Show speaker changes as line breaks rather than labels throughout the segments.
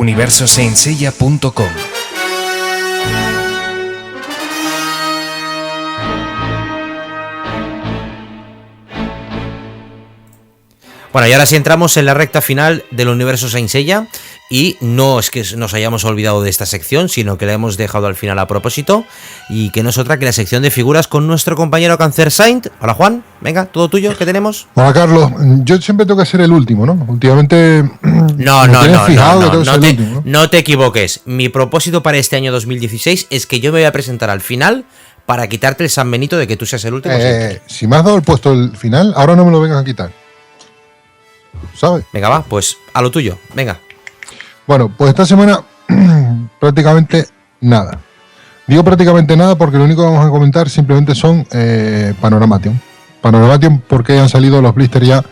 universosaintseiya.com.
Bueno, y ahora sí entramos en la recta final del universo Saint Seiya, y no es que nos hayamos olvidado de esta sección, sino que la hemos dejado al final a propósito, y que no es otra que la sección de figuras con nuestro compañero Cancer Saint. Hola Juan, venga, todo tuyo, ¿qué tenemos?
Hola Carlos, yo siempre tengo que ser el último, ¿no? Últimamente...
No te equivoques, mi propósito para este año 2016 es que yo me voy a presentar al final para quitarte el San Benito de que tú seas el último.
Si me has dado el puesto al final, ahora no me lo vengas a quitar, ¿sabes?
Venga, va, pues a lo tuyo, venga.
Bueno, pues esta semana prácticamente nada. Digo prácticamente nada porque lo único que vamos a comentar simplemente son Panoramation. Panoramation, porque han salido los blisters ya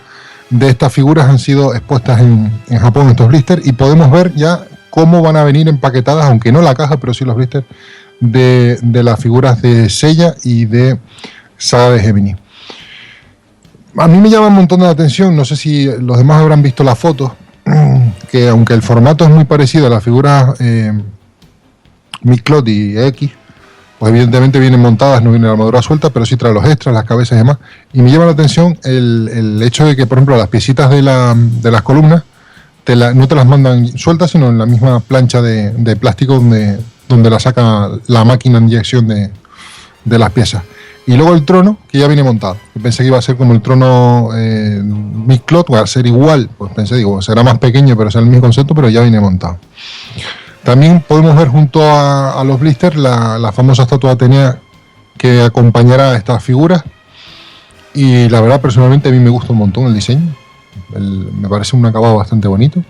de estas figuras, han sido expuestas en Japón estos blisters, y podemos ver ya cómo van a venir empaquetadas, aunque no la caja, pero sí los blisters de las figuras de Seiya y de Saga de Gemini. A mí me llama un montón de atención, no sé si los demás habrán visto las fotos, que aunque el formato es muy parecido a las figuras Midcloth y X, pues evidentemente vienen montadas, no viene la armadura suelta, pero sí trae los extras, las cabezas y demás. Y me llama la atención el hecho de que, por ejemplo, las piecitas de las columnas no te las mandan sueltas, sino en la misma plancha de plástico donde la saca la máquina de inyección de las piezas. Y luego el trono, que ya viene montado. Yo pensé que iba a ser como el trono Midcloth, va a ser igual. Pues pensé, será más pequeño, pero será el mismo concepto, pero ya viene montado. También podemos ver junto a los blisters la famosa estatua de Atenea que acompañará a estas figuras. Y la verdad, personalmente, a mí me gusta un montón el diseño. Me parece un acabado bastante bonito.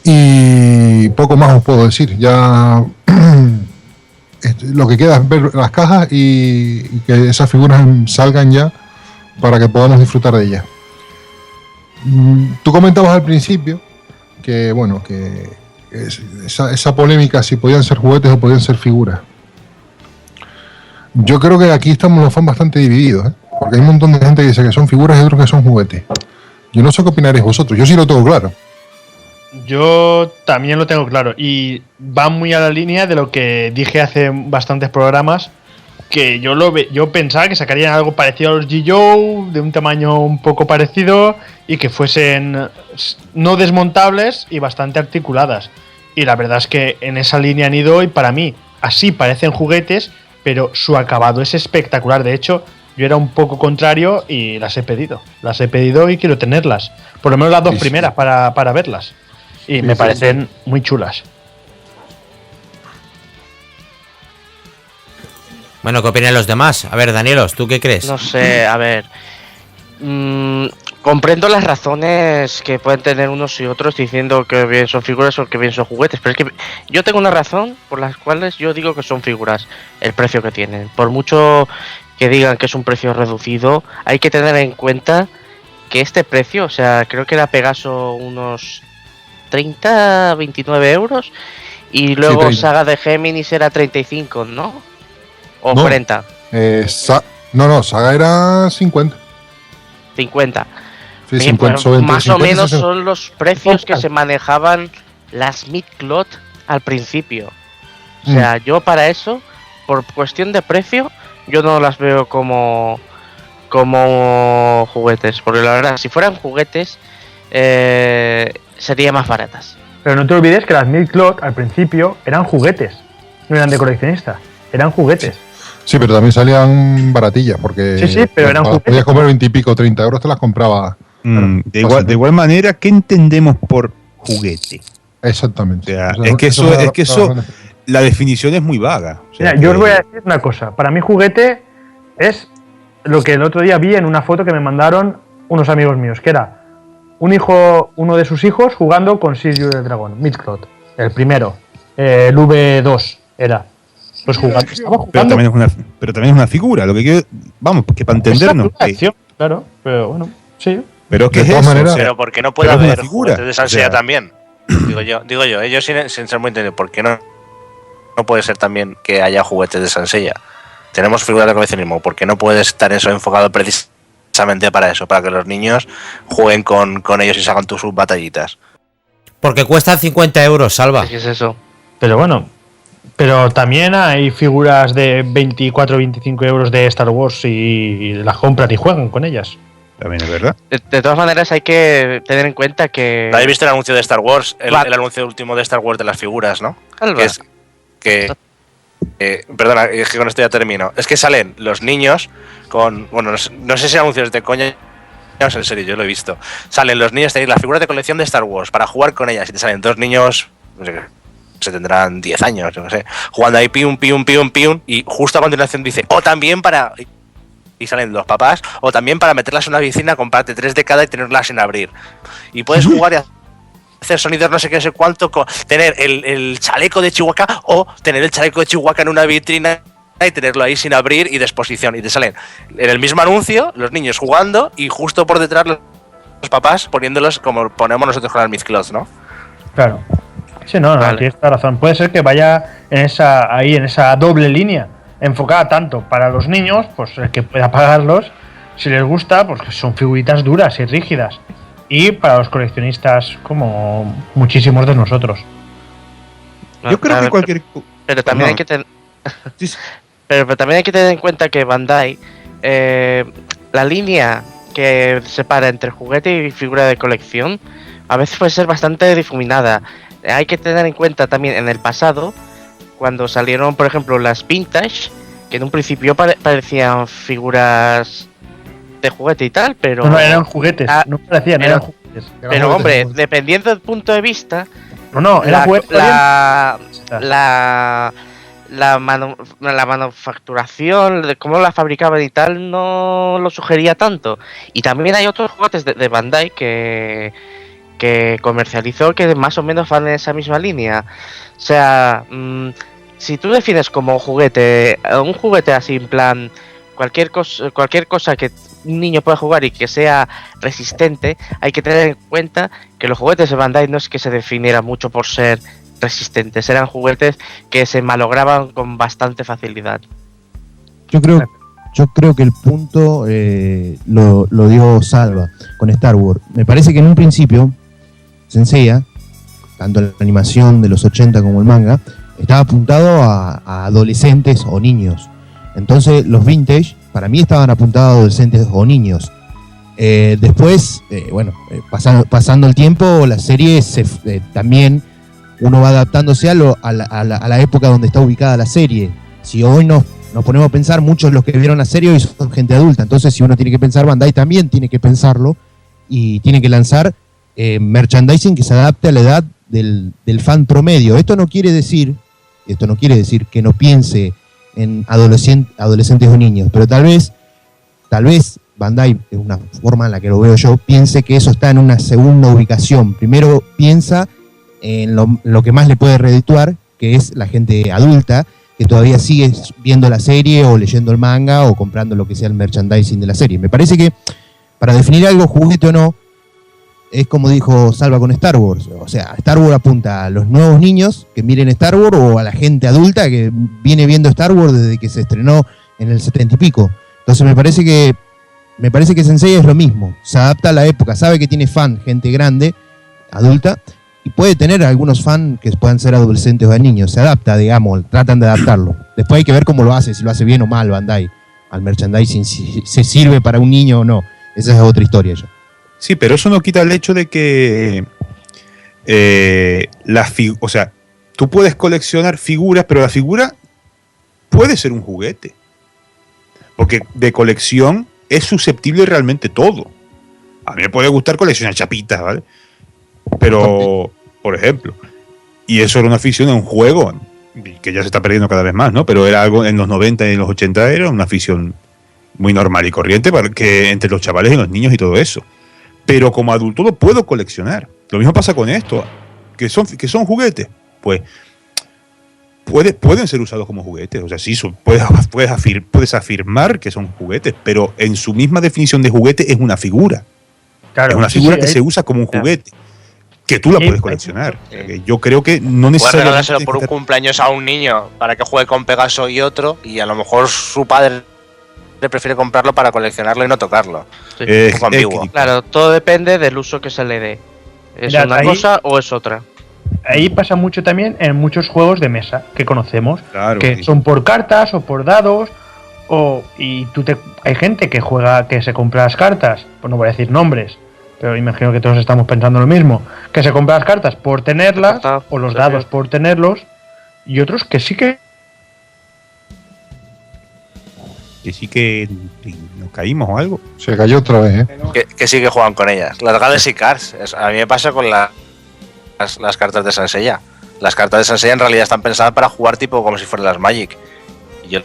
Y poco más os puedo decir. Ya... lo que queda es ver las cajas y que esas figuras salgan ya para que podamos disfrutar de ellas. Tú comentabas al principio que, bueno, que esa polémica si podían ser juguetes o podían ser figuras. Yo creo que aquí estamos los fans bastante divididos, ¿eh? Porque hay un montón de gente que dice que son figuras y otros que son juguetes. Yo no sé qué opinaréis vosotros, yo sí lo tengo claro.
Yo también lo tengo claro, y va muy a la línea de lo que dije hace bastantes programas, que yo pensaba que sacarían algo parecido a los G.I. de un tamaño un poco parecido y que fuesen no desmontables y bastante articuladas. Y la verdad es que en esa línea han ido, y para mí así parecen juguetes, pero su acabado es espectacular. De hecho, yo era un poco contrario y las he pedido y quiero tenerlas, por lo menos las dos primeras para verlas. Y me parecen muy chulas.
Bueno, ¿qué opinan los demás? A ver, Danielos, ¿tú qué crees?
No sé, a ver. Comprendo las razones que pueden tener unos y otros diciendo que bien son figuras o que bien son juguetes, pero es que yo tengo una razón por las cuales yo digo que son figuras, el precio que tienen. Por mucho que digan que es un precio reducido, hay que tener en cuenta que este precio, o sea, creo que era Pegaso unos 30, 29 euros, y luego sí, Saga de Géminis era 35, ¿no? O no, 40.
Saga era 50.
50.
Sí, 50 pues,
más 50, o menos 60. Son los precios que se manejaban las Midcloth al principio. O sea, yo para eso, por cuestión de precio, yo no las veo como juguetes, porque la verdad, si fueran juguetes, serían más baratas.
Pero no te olvides que las Midcloth al principio eran juguetes, no eran de coleccionista, eran juguetes.
Sí, pero también salían baratillas, porque
sí, pero eran juguetes.
Podías comprar 20 y pico, 30 euros, te las compraba.
De igual manera, ¿qué entendemos por juguete?
Exactamente.
O sea, es que eso la definición es muy vaga. O sea,
mira, yo os voy a decir una cosa. Para mí juguete es lo que el otro día vi en una foto que me mandaron unos amigos míos, que era uno de sus hijos jugando con Sirius del Dragón, Midcloth, el primero, el V2 era. Pues jugando.
Pero también es una figura, lo que quiero, vamos, que para entendernos.
Claro, pero bueno, sí.
Pero ¿qué es eso?
Manera, pero ¿por qué no puede haber juguetes de Saint Seiya también? Digo yo, ellos sin ser muy entendidos, ¿por qué no puede ser también que haya juguetes de Saint Seiya? Tenemos figuras de coleccionismo, ¿por qué no puede estar eso enfocado precisamente para eso? Para que los niños jueguen con ellos y sacan sus batallitas.
Porque cuestan 50 euros, Salva.
¿Qué es eso?
Pero bueno, pero también hay figuras de 24 o 25 euros de Star Wars y las compran y juegan con ellas.
También es verdad.
De todas maneras, hay que tener en cuenta que.
¿No habéis visto el anuncio de Star Wars? El
Vale.
anuncio último de Star Wars de las figuras, ¿no?
Alba.
Que es que. Perdona, es que con esto ya termino. Es que salen los niños con. Bueno, no sé si anuncios de coña. No, en serio, yo lo he visto. Salen los niños, tenéis las figuras de colección de Star Wars para jugar con ellas. Y te salen dos niños, no sé qué, se tendrán 10 años, no sé, jugando ahí pium, pium, pium, pium. Y justo a continuación dice, o también para. Y salen los papás, o también para meterlas en una piscina, comprarte 3 de cada y tenerlas sin abrir. Y puedes jugar y hacer sonidos no sé qué, no sé cuánto, tener el chaleco de Chihuahua o tener el chaleco de Chihuahua en una vitrina y tenerlo ahí sin abrir y de exposición. Y te salen en el mismo anuncio los niños jugando y justo por detrás los papás poniéndolos como ponemos nosotros con las Mizcloth, ¿no?
Claro. Sí, no,
Vale.
tienes toda razón. Puede ser que vaya en esa doble línea, enfocada tanto para los niños, pues el que pueda pagarlos, si les gusta, pues son figuritas duras y rígidas. Y para los coleccionistas, como muchísimos de nosotros.
Yo creo que cualquier.
Pero también
No.
hay que tener.
Sí, sí.
Pero también hay que tener en cuenta que Bandai, la línea que separa entre juguete y figura de colección, a veces puede ser bastante difuminada. Hay que tener en cuenta también en el pasado, cuando salieron, por ejemplo, las Vintage, que en un principio parecían figuras de juguete y tal, pero.
No, eran juguetes,
Ah,
no parecían,
pero-
eran juguetes.
Pero hombre, dependiendo del punto de vista,
No, eran juguetes.
la manufacturación, de cómo la fabricaban y tal, no lo sugería tanto. Y también hay otros juguetes de Bandai que comercializó que más o menos van en esa misma línea. O sea, si tú defines como juguete, un juguete así en plan cualquier cosa que un niño pueda jugar y que sea resistente, hay que tener en cuenta que los juguetes de Bandai no es que se definiera mucho por ser resistentes, eran juguetes que se malograban con bastante facilidad.
Yo creo que el punto lo dio Salva con Star Wars. Me parece que en un principio Senseiya, tanto la animación de los 80 como el manga, estaba apuntado a adolescentes o niños. Entonces los vintage para mí estaban apuntados a adolescentes o niños. Después, pasando el tiempo, la serie también uno va adaptándose a la época donde está ubicada la serie. Si hoy nos ponemos a pensar, muchos de los que vieron la serie hoy son gente adulta. Entonces, si uno tiene que pensar, Bandai también tiene que pensarlo y tiene que lanzar merchandising que se adapte a la edad del fan promedio. Esto no quiere decir que no piense en adolescentes o niños, pero tal vez Bandai, de una forma en la que lo veo yo, piense que eso está en una segunda ubicación. Primero piensa en lo que más le puede redituar, que es la gente adulta, que todavía sigue viendo la serie o leyendo el manga o comprando lo que sea el merchandising de la serie. Me parece que para definir algo juguete o no, es como dijo Salva con Star Wars. O sea, Star Wars apunta a los nuevos niños que miren Star Wars o a la gente adulta que viene viendo Star Wars desde que se estrenó en el 70 y pico. Entonces me parece que Sensei es lo mismo. Se adapta a la época, sabe que tiene fan, gente grande, adulta, y puede tener algunos fans que puedan ser adolescentes o niños. Se adapta, digamos, tratan de adaptarlo. Después hay que ver cómo lo hace, si lo hace bien o mal Bandai al merchandising, si se sirve para un niño o no. Esa es otra historia ya.
Sí, pero eso no quita el hecho de que o sea, tú puedes coleccionar figuras, pero la figura puede ser un juguete. Porque de colección es susceptible realmente todo. A mí me puede gustar coleccionar chapitas, ¿vale? Pero, por ejemplo, y eso era una afición a un juego que ya se está perdiendo cada vez más, ¿no? Pero era algo en los 90 y en los 80 era una afición muy normal y corriente que entre los chavales y los niños y todo eso. Pero como adulto lo puedo coleccionar. Lo mismo pasa con esto, que son juguetes. Pues pueden ser usados como juguetes. O sea, sí, puedes afirmar que son juguetes, pero en su misma definición de juguete es una figura.
Claro,
Es una
sí,
figura
sí,
que se usa como un juguete, que tú la
Sí,
puedes coleccionar. O sea, que yo creo que no
Puedes
necesariamente...
regalárselo por un cumpleaños a un niño para que juegue con Pegaso y otro, y a lo mejor su padre le prefiere comprarlo para coleccionarlo y no tocarlo.
Sí.
Un poco ambiguo.
Claro, todo depende del uso que se le dé. ¿Es
Mirad,
una
ahí-
cosa o es otra?
Ahí pasa mucho también en muchos juegos de mesa que conocemos,
Claro,
que
sí.
son por cartas o por dados, hay gente que juega, que se compra las cartas, pues no voy a decir nombres, pero imagino que todos estamos pensando lo mismo, que se compra las cartas por tenerlas,
Corta,
o los
sí.
dados por tenerlos, y otros que sí que
sí que nos caímos o algo.
Se cayó otra vez, ¿eh?
Que sí que juegan con ellas. Las Galaxy Cards. A mí me pasa con las cartas de Sansella. Las cartas de Sansella en realidad están pensadas para jugar tipo como si fueran las Magic. Y yo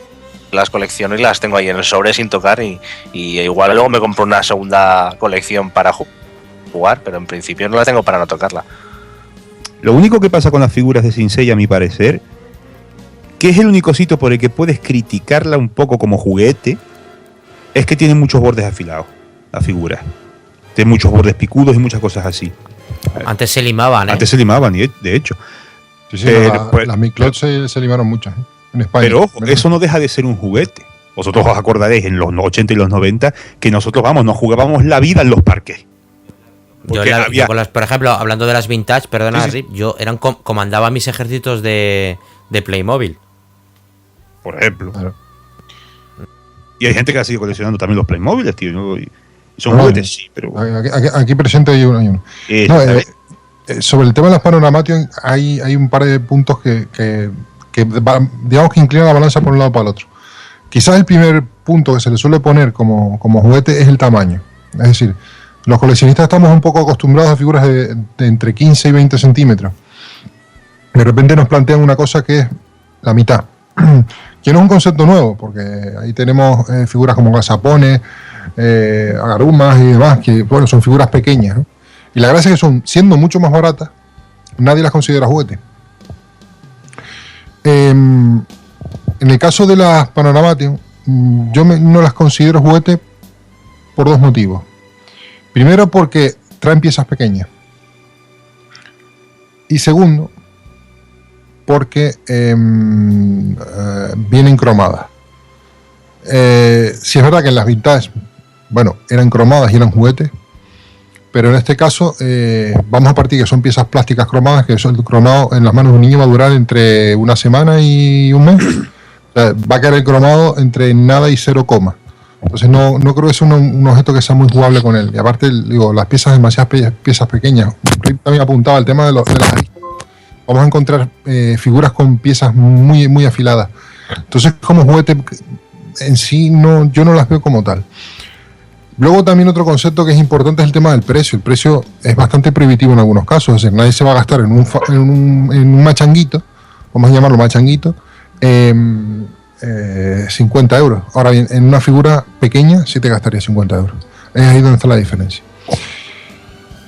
las colecciono y las tengo ahí en el sobre sin tocar. Y igual luego me compro una segunda colección para jugar, pero en principio no la tengo para no tocarla.
Lo único que pasa con las figuras de Saint Seiya, a mi parecer, que es el único sitio por el que puedes criticarla un poco como juguete, es que tiene muchos bordes afilados, la figura. Tiene muchos bordes picudos y muchas cosas así.
Antes se limaban, ¿eh?
Antes se limaban, de hecho.
Sí, sí,
Pero, pues,
las Miclot se limaron muchas, ¿eh? En España.
Pero ojo, eso no deja de ser un juguete. Vosotros os acordaréis en los 80 y los 90 que nosotros, nos jugábamos la vida en los parques.
Yo,
Porque había-
yo con las, por ejemplo, hablando de las vintage, perdona,
Sí, sí.
Rip, yo comandaba mis ejércitos de Playmobil.
Por ejemplo.
Claro.
Y hay gente que ha sido coleccionando también los Playmobiles, tío. ¿No? Y son
No,
juguetes, sí, pero...
Aquí presente hay uno. No, sobre el tema de las Panoramation hay un par de puntos que digamos que inclinan la balanza por un lado para el otro. Quizás el primer punto que se le suele poner como juguete es el tamaño. Es decir, los coleccionistas estamos un poco acostumbrados a figuras de entre 15 y 20 centímetros. De repente nos plantean una cosa que es la mitad. Que no es un concepto nuevo, porque ahí tenemos figuras como gazapones, agarumas y demás, que bueno, son figuras pequeñas, ¿no? Y la gracia es que siendo mucho más baratas, nadie las considera juguete. En el caso de las Panoramation, yo no las considero juguete por dos motivos. Primero, porque traen piezas pequeñas. Y segundo, porque vienen cromadas. Sí es verdad que en las vintage, bueno, eran cromadas y eran juguetes, pero en este caso vamos a partir que son piezas plásticas cromadas, que eso, el cromado en las manos de un niño va a durar entre una semana y un mes. O sea, va a caer el cromado entre nada y 0, entonces no creo que sea un objeto que sea muy jugable con él. Y aparte, digo, las piezas, demasiadas piezas pequeñas. Rip también apuntaba el tema de las aristas. Vamos a encontrar figuras con piezas muy, muy afiladas. Entonces, como juguete en sí, yo no las veo como tal. Luego también otro concepto que es importante es el tema del precio. El precio es bastante prohibitivo en algunos casos. Es decir, nadie se va a gastar en un machanguito, vamos a llamarlo machanguito, 50 euros. Ahora bien, en una figura pequeña sí te gastaría 50 euros. Es ahí donde está la diferencia.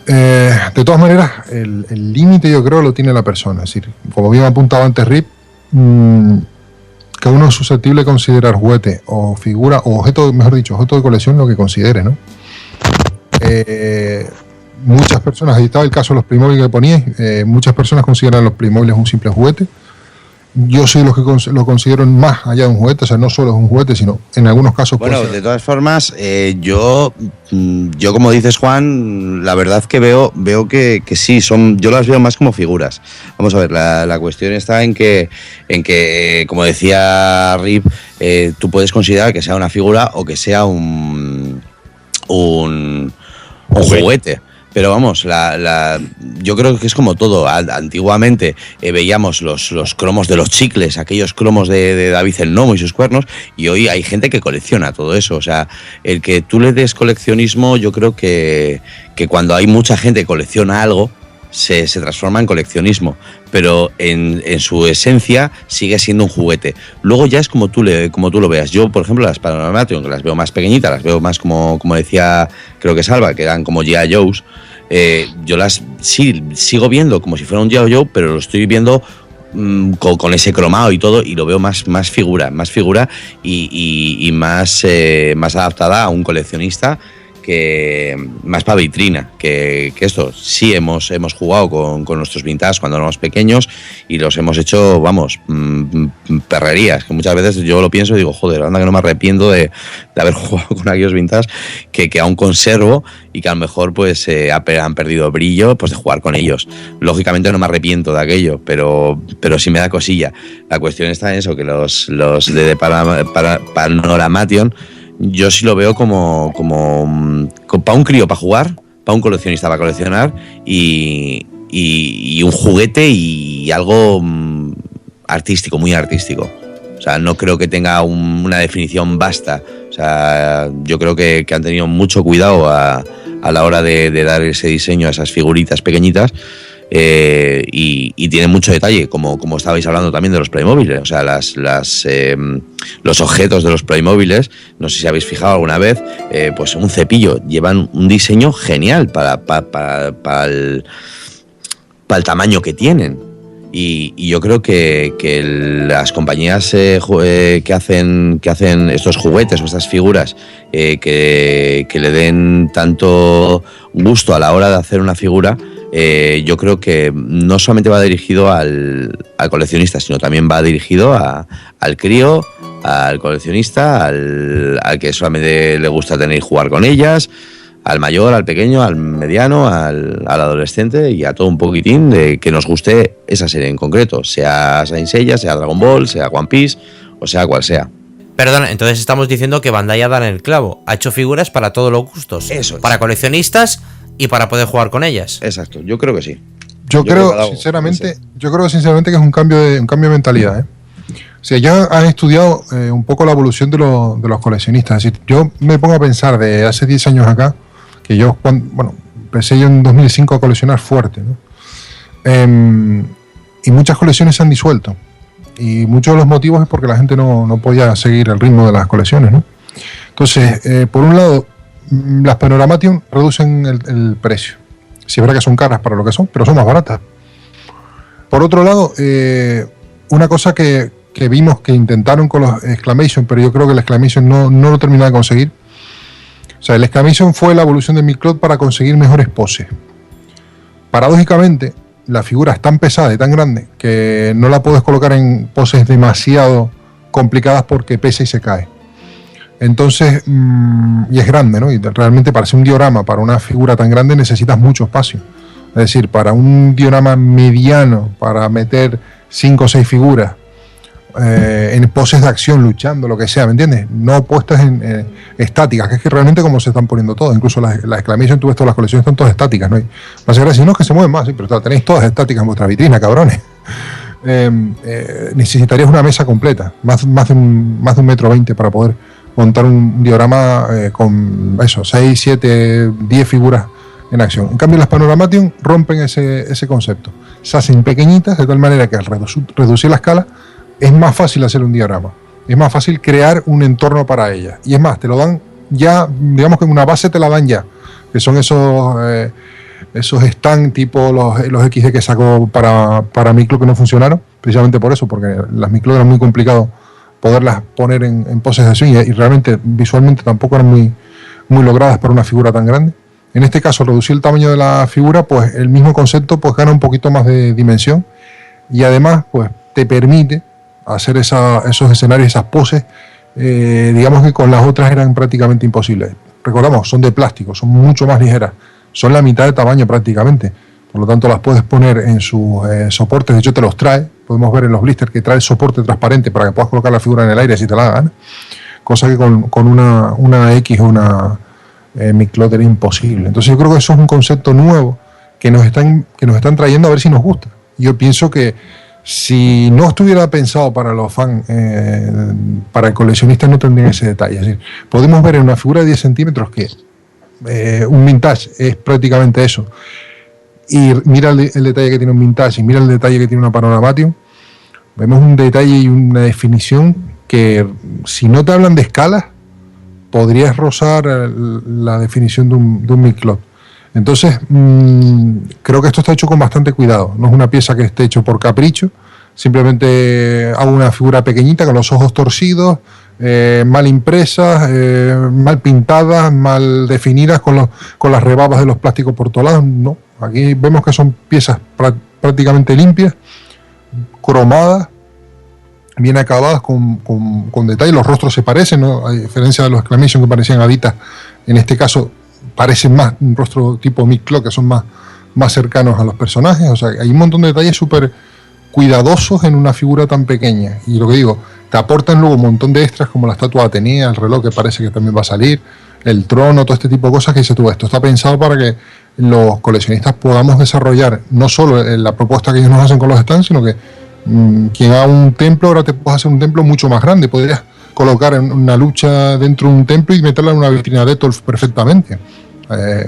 De todas maneras, el límite yo creo lo tiene la persona. Es decir, como bien apuntaba antes Rip, que uno es susceptible de considerar juguete o figura o objeto, mejor dicho, objeto de colección, lo que considere, ¿no? Muchas personas, ahí estaba el caso de los Playmobil que poníais, muchas personas consideran los Playmobil un simple juguete. Yo soy los que lo considero más allá de un juguete, o sea, no solo es un juguete, sino en algunos casos...
Bueno, de todas formas, yo como dices, Juan, la verdad que veo que sí, yo las veo más como figuras. Vamos a ver, la cuestión está en que como decía Rip, tú puedes considerar que sea una figura o que sea un juguete. Pero vamos, yo creo que es como todo. Antiguamente veíamos los cromos de los chicles, aquellos cromos de David el Gnomo y sus cuernos, y hoy hay gente que colecciona todo eso. O sea, el que tú le des coleccionismo, yo creo que cuando hay mucha gente que colecciona algo, se transforma en coleccionismo, pero en su esencia sigue siendo un juguete. Luego ya es como tú lo veas. Yo, por ejemplo, las Panoramation, que las veo más pequeñitas, las veo más como decía, creo que Salva, que eran como G.I. Joes. Yo las sigo viendo como si fuera un G.I. Joe, pero lo estoy viendo con ese cromado y todo, y lo veo más figura y más adaptada a un coleccionista más para vitrina que esto. Sí hemos jugado con nuestros vintage cuando éramos pequeños y los hemos hecho, vamos, perrerías, que muchas veces yo lo pienso y digo, joder, anda que no me arrepiento de haber jugado con aquellos vintage que aún conservo y que a lo mejor pues han perdido brillo pues de jugar con ellos. Lógicamente no me arrepiento de aquello, pero sí me da cosilla. La cuestión está en eso, que los de Panoramation yo sí lo veo como para un crío para jugar, para un coleccionista para coleccionar y un juguete y algo artístico, muy artístico. O sea, no creo que tenga una definición vasta. O sea, yo creo que han tenido mucho cuidado a la hora de dar ese diseño a esas figuritas pequeñitas. Y tiene mucho detalle, como estabais hablando también de los Playmobil, o sea, los objetos de los Playmobil, no sé si habéis fijado alguna vez, pues un cepillo, llevan un diseño genial para el tamaño que tienen. Y yo creo que las compañías que hacen estos juguetes o estas figuras que le den tanto gusto a la hora de hacer una figura, yo creo que no solamente va dirigido al coleccionista, sino también va dirigido al crío, al coleccionista, al que solamente le gusta tener y jugar con ellas, al mayor, al pequeño, al mediano, al adolescente y a todo un poquitín de que nos guste esa serie en concreto, sea Saint Seiya, sea Dragon Ball, sea One Piece o sea cual sea.
Perdona, entonces estamos diciendo que Bandai ha dado en el clavo, ha hecho figuras para todos los gustos,
eso es.
Para coleccionistas y para poder jugar con ellas.
Exacto, yo creo que sí.
Yo creo sinceramente que es un cambio de mentalidad, ¿eh? O sea, ya han estudiado un poco la evolución de los coleccionistas. Es decir, yo me pongo a pensar de hace 10 años acá, que yo, empecé yo en 2005 a coleccionar fuerte, ¿no? Y muchas colecciones se han disuelto. Y muchos de los motivos es porque la gente no podía seguir el ritmo de las colecciones, ¿no? Entonces, por un lado, las Panoramation reducen el precio. Sí, es verdad que son caras para lo que son, pero son más baratas. Por otro lado, una cosa que vimos que intentaron con los Exclamation, pero yo creo que el Exclamation no lo terminaron de conseguir. O sea, el Exclamation fue la evolución de Miclot para conseguir mejores poses. Paradójicamente, la figura es tan pesada y tan grande que no la puedes colocar en poses demasiado complicadas porque pesa y se cae. Entonces, y es grande, ¿no? Y realmente para hacer un diorama, para una figura tan grande, necesitas mucho espacio. Es decir, para un diorama mediano, para meter 5 o 6 figuras en poses de acción, luchando, lo que sea, ¿me entiendes? No puestas en estáticas, que es que realmente como se están poniendo todas. Incluso las Exclamation, tú ves todas las colecciones, están todas estáticas, ¿no? Y más allá si no es que se mueven más, ¿sí? Pero tenéis todas estáticas en vuestra vitrina, cabrones. Necesitarías una mesa completa, más de un 1,20 m para poder montar un diorama con eso, 6, 7, 10 figuras en acción. En cambio, las Panoramation rompen ese concepto. Se hacen pequeñitas de tal manera que al reducir la escala es más fácil hacer un diorama. Es más fácil crear un entorno para ellas. Y es más, te lo dan ya, digamos que una base te la dan ya, que son esos stand tipo los XD que sacó para Miclot que no funcionaron, precisamente por eso, porque las Miclot eran muy complicado poderlas poner en poses de acción y realmente visualmente tampoco eran muy logradas para una figura tan grande. En este caso, reducir el tamaño de la figura, pues el mismo concepto pues gana un poquito más de dimensión y además pues te permite hacer esos escenarios, esas poses, digamos que con las otras eran prácticamente imposibles. Recordamos, son de plástico, son mucho más ligeras, son la mitad de tamaño prácticamente, por lo tanto las puedes poner en sus soportes, de hecho te los trae, podemos ver en los blisters que trae el soporte transparente para que puedas colocar la figura en el aire si te la dan, cosa que con una X o una Miclot era imposible. Entonces yo creo que eso es un concepto nuevo que nos están trayendo a ver si nos gusta. Yo pienso que si no estuviera pensado para los fans, para el coleccionista no tendría ese detalle. Es decir, podemos ver en una figura de 10 centímetros que un vintage es prácticamente eso. Y mira el detalle que tiene un vintage y mira el detalle que tiene una Panoramation. Vemos un detalle y una definición que, si no te hablan de escalas, podrías rozar la definición de un Miclot. Entonces, creo que esto está hecho con bastante cuidado. No es una pieza que esté hecho por capricho. Simplemente hago una figura pequeñita con los ojos torcidos, mal impresas, mal pintadas, mal definidas con las rebabas de los plásticos por todos lados. No, aquí vemos que son piezas prácticamente limpias, cromadas, bien acabadas, con detalle. Los rostros se parecen, ¿no? A diferencia de los Exclamation que parecían haditas, en este caso parecen más un rostro tipo Mid-Cloth, que son más cercanos a los personajes. O sea, hay un montón de detalles súper cuidadosos en una figura tan pequeña. Y lo que digo, te aportan luego un montón de extras como la estatua de Atenea, el reloj que parece que también va a salir, el trono, todo este tipo de cosas que dices tú, esto está pensado para que los coleccionistas podamos desarrollar no solo la propuesta que ellos nos hacen con los stands, sino que quien haga un templo, ahora te puedes hacer un templo mucho más grande, podrías colocar en una lucha dentro de un templo y meterla en una vitrina de Detolf perfectamente.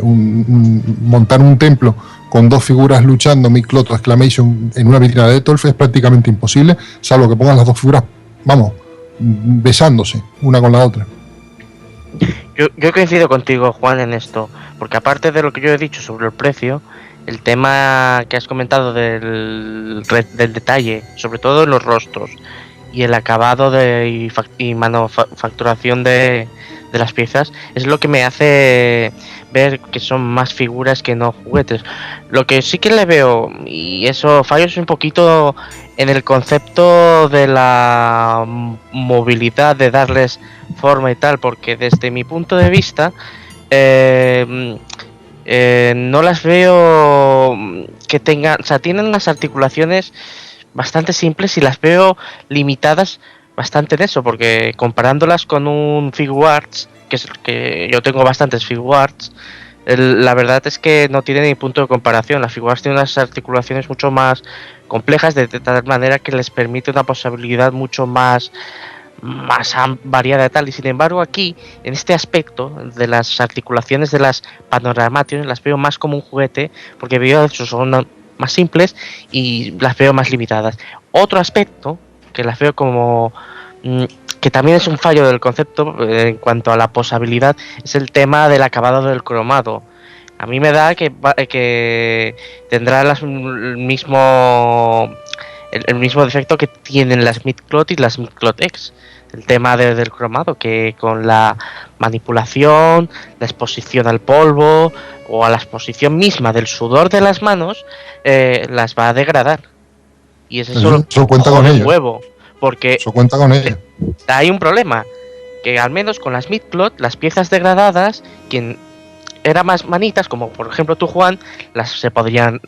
Montar un templo con dos figuras luchando, Mid-Cloth o Exclamation, en una vitrina de Detolf es prácticamente imposible, salvo que pongas las dos figuras, vamos, besándose una con la otra.
Yo coincido contigo, Juan, en esto, porque aparte de lo que yo he dicho sobre el precio, el tema que has comentado del detalle, sobre todo en los rostros, y el acabado y manufacturación de las piezas, es lo que me hace ver que son más figuras que no juguetes. Lo que sí que le veo, y eso fallo, es un poquito en el concepto de la movilidad, de darles forma y tal, porque desde mi punto de vista no las veo que tengan, o sea, tienen unas articulaciones bastante simples y las veo limitadas bastante en eso, porque comparándolas con un Figuarts, que yo tengo bastantes Figuarts, la verdad es que no tiene ni punto de comparación. Las Figuarts tienen unas articulaciones mucho más complejas, de tal manera que les permite una posibilidad mucho más variada y tal, y sin embargo aquí, en este aspecto de las articulaciones de las Panoramation, las veo más como un juguete, porque veo eso, son más simples y las veo más limitadas. Otro aspecto que las veo como que también es un fallo del concepto en cuanto a la posabilidad, es el tema del acabado del cromado. A mí me da que tendrá el mismo defecto que tienen las Mid-Cloth y las Mid-Cloth X. El tema del cromado, que con la manipulación, la exposición al polvo o a la exposición misma del sudor de las manos, las va a degradar. Y es eso
cuenta con ello.
Huevo, porque
eso cuenta con ello.
Hay un problema, que al menos con las Mid-Cloth, las piezas degradadas, quien era más manitas, como por ejemplo tú, Juan, se podían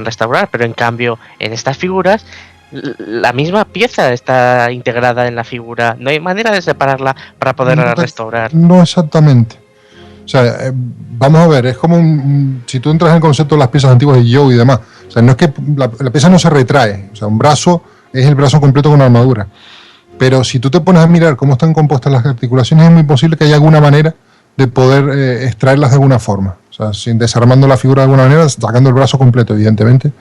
restaurar, pero en cambio en estas figuras la misma pieza está integrada en la figura, no hay manera de separarla para poderla restaurar.
No exactamente. O sea, vamos a ver, es como si tú entras en el concepto de las piezas antiguas de Joe y demás, o sea, no es que la pieza no se retrae, o sea, un brazo es el brazo completo con armadura, pero si tú te pones a mirar cómo están compuestas las articulaciones, es muy posible que haya alguna manera de poder extraerlas de alguna forma, o sea, sin desarmando la figura de alguna manera, sacando el brazo completo, evidentemente,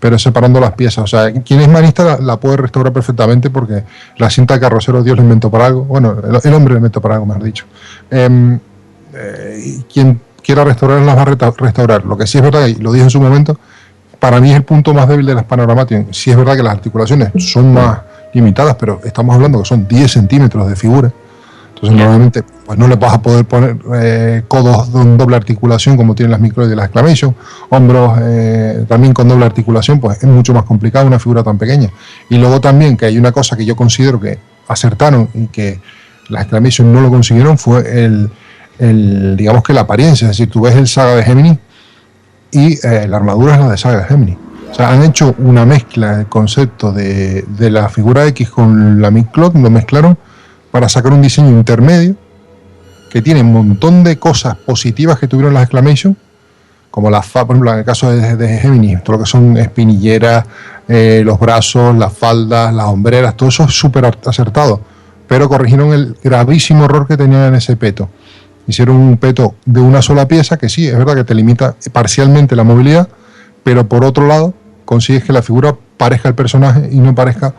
pero separando las piezas. O sea, quien es manista la puede restaurar perfectamente, porque la cinta de carrocero Dios la inventó para algo, bueno, el hombre la inventó para algo, mejor dicho. Quien quiera restaurar las va a restaurar. Lo que sí es verdad, y lo dije en su momento, para mí es el punto más débil de las Panoramation. Sí es verdad que las articulaciones son más limitadas, pero estamos hablando que son 10 centímetros de figura. Entonces normalmente pues no le vas a poder poner codos con doble articulación como tienen las Mid-Cloth y las Exclamation, hombros también con doble articulación, pues es mucho más complicado una figura tan pequeña. Y luego también que hay una cosa que yo considero que acertaron y que las Exclamation no lo consiguieron, fue digamos que la apariencia. Es decir, tú ves el Saga de Gemini y la armadura es la de Saga de Gemini. O sea, han hecho una mezcla del concepto de la figura X con la Mid-Cloth, lo mezclaron para sacar un diseño intermedio que tiene un montón de cosas positivas que tuvieron las Exclamation, como por ejemplo, en el caso de Gemini, todo lo que son espinilleras, los brazos, las faldas, las hombreras, todo eso es súper acertado, pero corrigieron el gravísimo error que tenían en ese peto. Hicieron un peto de una sola pieza, que sí, es verdad que te limita parcialmente la movilidad, pero por otro lado consigues que la figura parezca el personaje y no parezca,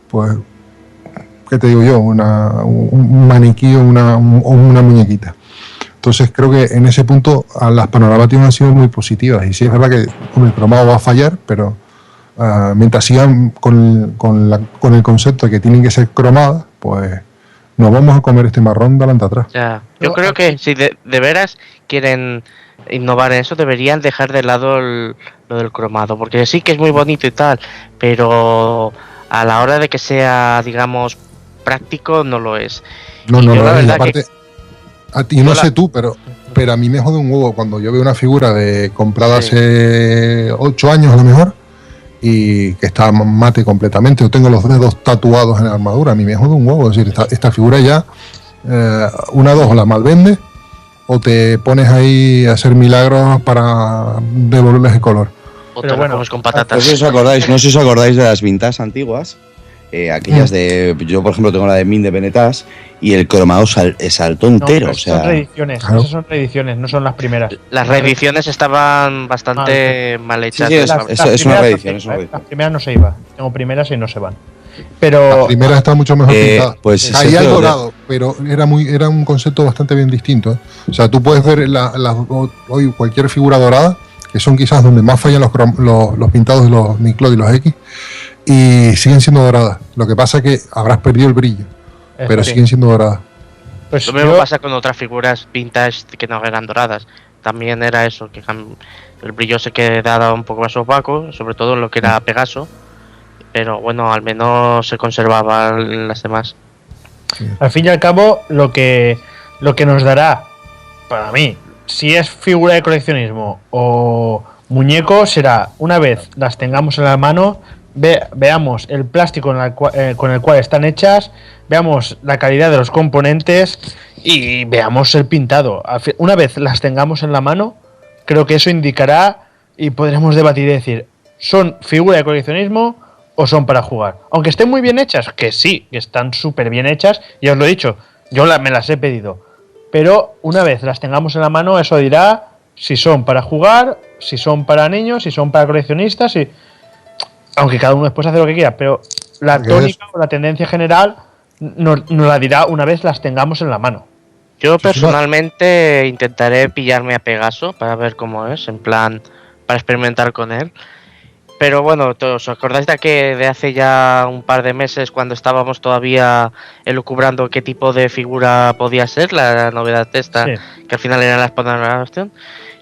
pues, ¿qué te digo yo? Un maniquí o una muñequita. Entonces creo que en ese punto las Panoramation han sido muy positivas. Y sí es verdad que el cromado va a fallar, pero mientras sigan con el concepto de que tienen que ser cromadas, pues nos vamos a comer este marrón de adelante atrás.
Ya, yo creo que si de veras quieren innovar en eso, deberían dejar de lado lo del cromado, porque sí que es muy bonito y tal, pero a la hora de que sea, digamos, práctico, no lo es.
No,
Y
no,
yo
no,
la
y
verdad
aparte,
que-
a ti no sé tú, pero a mí me jode un huevo cuando yo veo una figura de comprada
Sí.
hace 8 años a lo mejor y que está mate completamente, yo tengo los dedos tatuados en la armadura, a mí me jode un huevo, es decir, esta figura ya, o la malvendes o te pones ahí a hacer milagros para devolverles el color.
o
Pero
te
bueno,
lo comes con
No
patatas.
sé si os acordáis, no sé si os acordáis de las vintage antiguas, aquellas de, yo por ejemplo tengo la de Min de Benetas y el cromado saltó
No,
entero,
pero
o sea,
son reediciones,
claro.
esas son reediciones, no son las primeras.
Las reediciones estaban bastante mal hechas.
Sí, sí,
¿sabes?
es una
primeras
reedición,
no
es
se
una
iba,
reedición.
Las primeras no se iba, tengo primeras y no se van.
La
Pero
primera está mucho mejor pintada.
pues
Caía el
Sergio,
dorado, pero era un concepto bastante bien distinto, ¿eh? O sea, tú puedes ver hoy cualquier figura dorada, que son quizás donde más fallan los pintados de los Miclod y los X, y siguen siendo doradas. Lo que pasa es que habrás perdido el brillo, pero
sí.
siguen siendo doradas.
Pues
Lo mismo
yo-
pasa con otras figuras vintage que no eran doradas. También era eso, que el brillo se quedaba un poco más opaco, sobre todo en lo que era Pegaso. Pero bueno, al menos se conservaban las demás.
Al fin y al cabo, lo que nos dará, para mí, si es figura de coleccionismo o muñeco, será una vez las tengamos en la mano, veamos el plástico con el cual están hechas, veamos la calidad de los componentes y veamos el pintado. Una vez las tengamos en la mano, creo que eso indicará y podremos debatir y decir, ¿son figura de coleccionismo o son para jugar? Aunque estén muy bien hechas, que sí, que están súper bien hechas, ya os lo he dicho, yo me las he pedido. Pero una vez las tengamos en la mano, eso dirá si son para jugar, si son para niños, si son para coleccionistas, aunque cada uno después hace lo que quiera, pero la
Porque
tónica o la tendencia general nos la dirá una vez las tengamos en la mano.
Yo personalmente intentaré pillarme a Pegaso para ver cómo es, en plan, para experimentar con él. Pero bueno, ¿os acordáis de hace ya un par de meses cuando estábamos todavía elucubrando qué tipo de figura podía ser la novedad esta,
Sí.
que al final era la Expansión?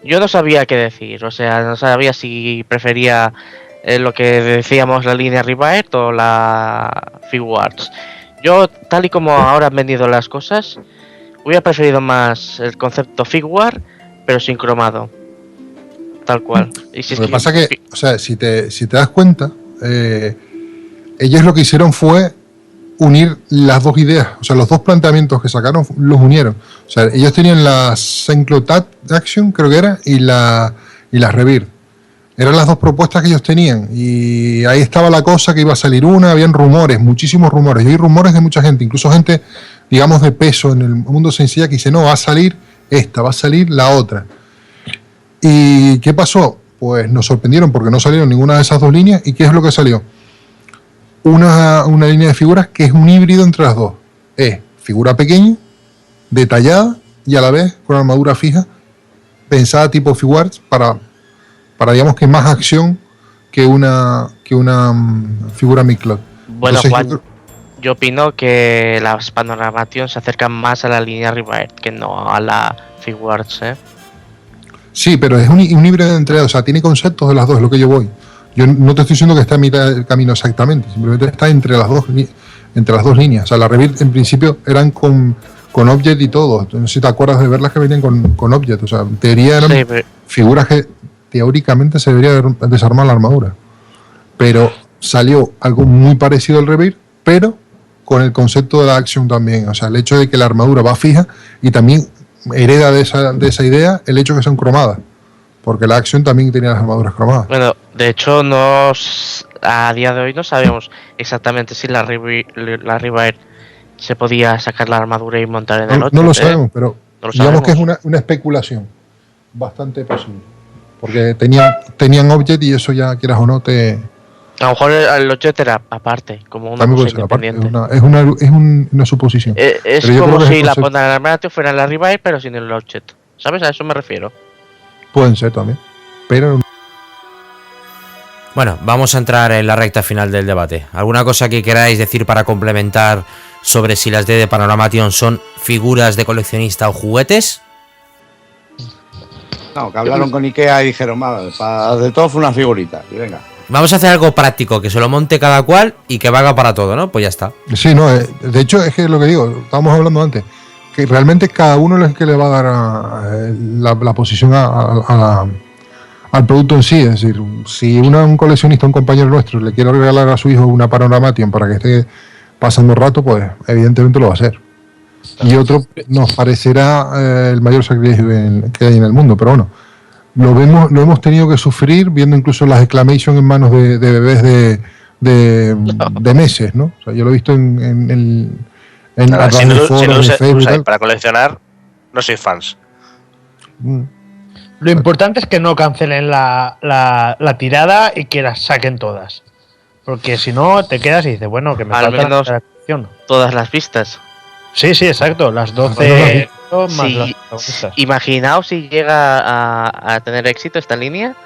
Yo no sabía qué decir, o sea, no sabía si prefería lo que decíamos la línea Rivaert o la Figuarts. Yo, tal y como ahora han vendido las cosas, hubiera preferido más el concepto Figuart, pero sin cromado. Tal cual. Y si
Lo que pasa es que, o sea, si te das cuenta, ellos lo que hicieron fue unir las dos ideas, o sea, los dos planteamientos que sacaron los unieron. O sea, ellos tenían la Saint-Cloud Action, creo que era, y la Rebirth. Eran las dos propuestas que ellos tenían. Y ahí estaba la cosa, que iba a salir una, habían rumores, muchísimos rumores. Y hay rumores de mucha gente, incluso gente, digamos, de peso en el mundo sencilla, que dice, no, va a salir esta, va a salir la otra. ¿Y qué pasó? Pues nos sorprendieron porque no salieron ninguna de esas dos líneas. ¿Y qué es lo que salió? Una línea de figuras que es un híbrido entre las dos. Es figura pequeña, detallada y a la vez con armadura fija, pensada tipo Figuarts para digamos que más acción que una figura Miclot.
Bueno,
Entonces,
Juan, yo opino que las Panoramations se acercan más a la línea Rivaert que no a la Figuarts, ¿eh?
Sí, pero es un híbrido entre dos, o sea, tiene conceptos de las dos, es lo que yo voy. Yo no te estoy diciendo que está a mitad del camino exactamente, simplemente está entre las dos líneas. O sea, la Rebirth en principio eran con Object y todo. No sé si te acuerdas de verlas que venían con Object. O sea, en teoría eran
Sí, pero
figuras que teóricamente se debería desarmar la armadura. Pero salió algo muy parecido al Rebirth, pero con el concepto de la Action también. O sea, el hecho de que la armadura va fija y también hereda de esa idea el hecho de que son cromadas. Porque la Action también tenía las armaduras cromadas.
bueno, de hecho, a día de hoy no sabemos exactamente si la Rivaert se podía sacar la armadura y montar en el 8.
No lo sabemos, pero
No lo
digamos
sabemos.
que es una especulación bastante posible. Porque tenían Object y eso ya, quieras o no,
A lo mejor el 8 era aparte, como una
también
cosa
puede ser aparte.
independiente.
Es una suposición.
Es
Pero yo
como
creo que
si
es
la
concepto.
Panoramation fuera la Rivaert, pero sin el Object. ¿Sabes? A eso me refiero.
Pueden ser también. Pero
Bueno, vamos a entrar en la recta final del debate. ¿Alguna cosa que queráis decir para complementar sobre si las de Panoramation son figuras de coleccionista o juguetes.
No, que hablaron con Ikea y dijeron, de todo fue una figurita. Y venga.
Vamos a hacer algo práctico, que se lo monte cada cual y que valga para todo, ¿no? Pues ya está.
Sí, no, de hecho es que lo que digo, estábamos hablando antes, que realmente cada uno es el que le va a dar la posición al producto en sí. Es decir, si un coleccionista, un compañero nuestro, le quiere regalar a su hijo una Panoramation para que esté pasando rato, pues evidentemente lo va a hacer. Y otro nos parecerá el mayor sacrilegio que hay en el mundo, pero bueno, lo hemos tenido que sufrir viendo incluso las exclamation en manos de bebés de meses, ¿no? O sea, yo lo he visto en
si no Facebook, para coleccionar, no sois fans.
Lo importante es que no cancelen la tirada y que las saquen todas. Porque si no, te quedas y dices, bueno, que me
al
falta
menos todas las pistas.
Sí, exacto. Las 12 más
sí,
las protagonistas.
Imaginaos si llega a tener éxito esta línea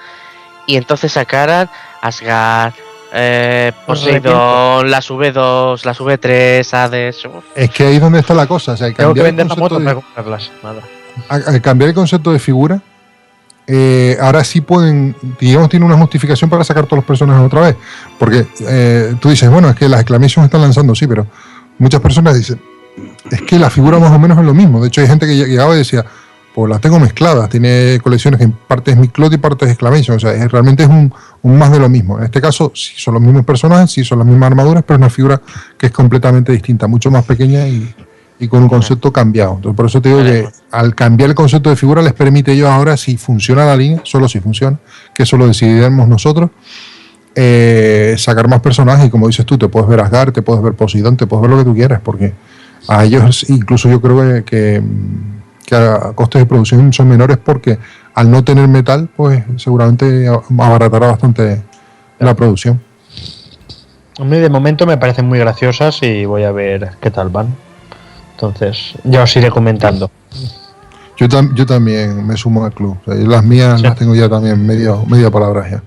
y entonces sacaran Asgard, Poseidon, las V2, las V3, Hades.
Es que ahí es donde está la cosa. O sea,
tengo que vender la moto para comprarlas. Nada.
Al cambiar el concepto de figura, ahora sí pueden, digamos, tiene una justificación para sacar todos los personajes otra vez. Porque tú dices, bueno, es que las exclamations están lanzando, sí, pero muchas personas dicen, es que la figura más o menos es lo mismo. De hecho, hay gente que llegaba y decía, pues las tengo mezcladas, tiene colecciones que en parte es Miclot y parte es exclamation. O sea, realmente es un más de lo mismo. En este caso, sí son los mismos personajes, sí son las mismas armaduras, pero es una figura que es completamente distinta, mucho más pequeña y con un concepto cambiado. Entonces, por eso te digo que al cambiar el concepto de figura les permite ellos ahora, si funciona la línea, solo si funciona, que eso lo decidiremos nosotros, sacar más personajes. Y como dices tú, te puedes ver Asgard, te puedes ver Poseidon, te puedes ver lo que tú quieras, porque a ellos incluso yo creo que a costes de producción son menores, porque al no tener metal, pues seguramente abaratará bastante la producción.
A mí de momento me parecen muy graciosas y voy a ver qué tal van. Entonces, ya os iré comentando.
Yo también me sumo al club. O sea, las mías las tengo ya también media palabra ya.